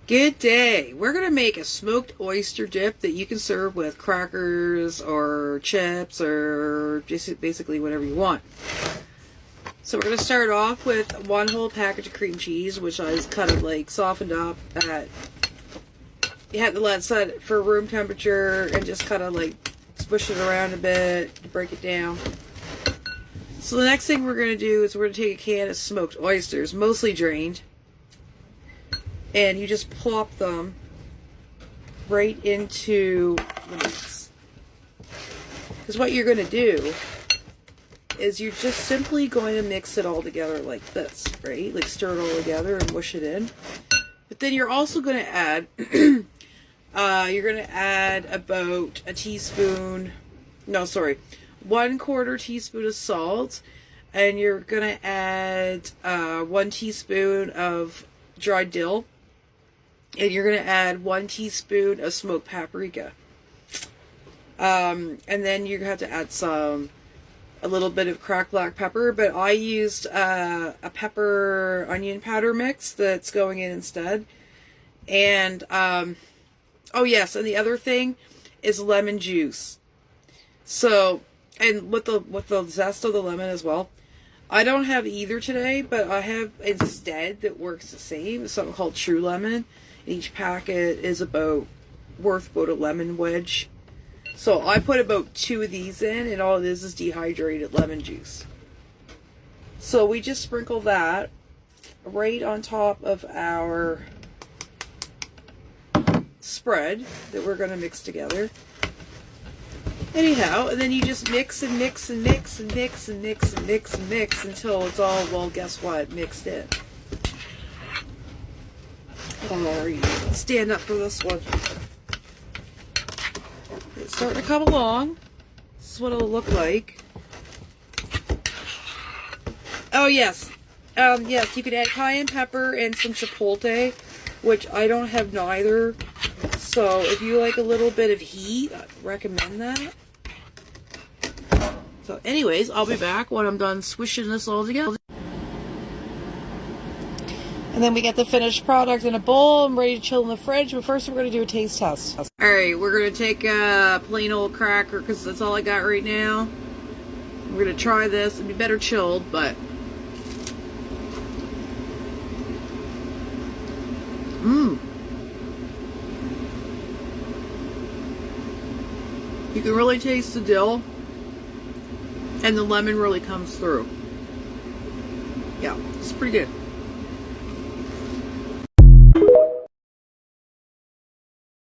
Good day. We're going to make a smoked oyster dip that you can serve with crackers or chips or just basically whatever you want. So we're going to start off with one whole package of cream cheese, which I was kind of like softened up at, you have to let it set for room temperature and just kind of like squish it around a bit to break it down. So the next thing we're going to do is we're going to take a can of smoked oysters, mostly drained. And you just plop them right into the mix. Because what you're going to do is you're just simply going to mix it all together like this, right? Like stir it all together and mush it in. But then you're also going to add, about a teaspoon, 1/4 teaspoon of salt. And you're going to add 1 teaspoon of dried dill. And you're going to add 1 teaspoon of smoked paprika. And then you have to add a little bit of cracked black pepper, but I used a pepper onion powder mix that's going in instead. And, oh yes, and the other thing is lemon juice. So, and with the zest of the lemon as well. I don't have either today, but I have instead that works the same. It's something called True Lemon. Each packet is worth about a lemon wedge. So I put about 2 of these in, and all it is dehydrated lemon juice. So we just sprinkle that right on top of our spread that we're going to mix together. Anyhow, and then you just mix and mix and mix and mix and mix and mix and mix until it's all, well, guess what, mixed in. Or stand up for this one. It's starting to come along. This is what it'll look like. Oh yes, yes, you could add cayenne pepper and some chipotle, which I don't have neither. So if you like a little bit of heat, I'd recommend that. So anyways, I'll be back when I'm done swishing this all together. And then we get the finished product in a bowl and ready to chill in the fridge. But first we're going to do a taste test. Alright, we're going to take a plain old cracker because that's all I got right now. We're going to try this. It'd be better chilled, but... You can really taste the dill. And the lemon really comes through. Yeah, it's pretty good.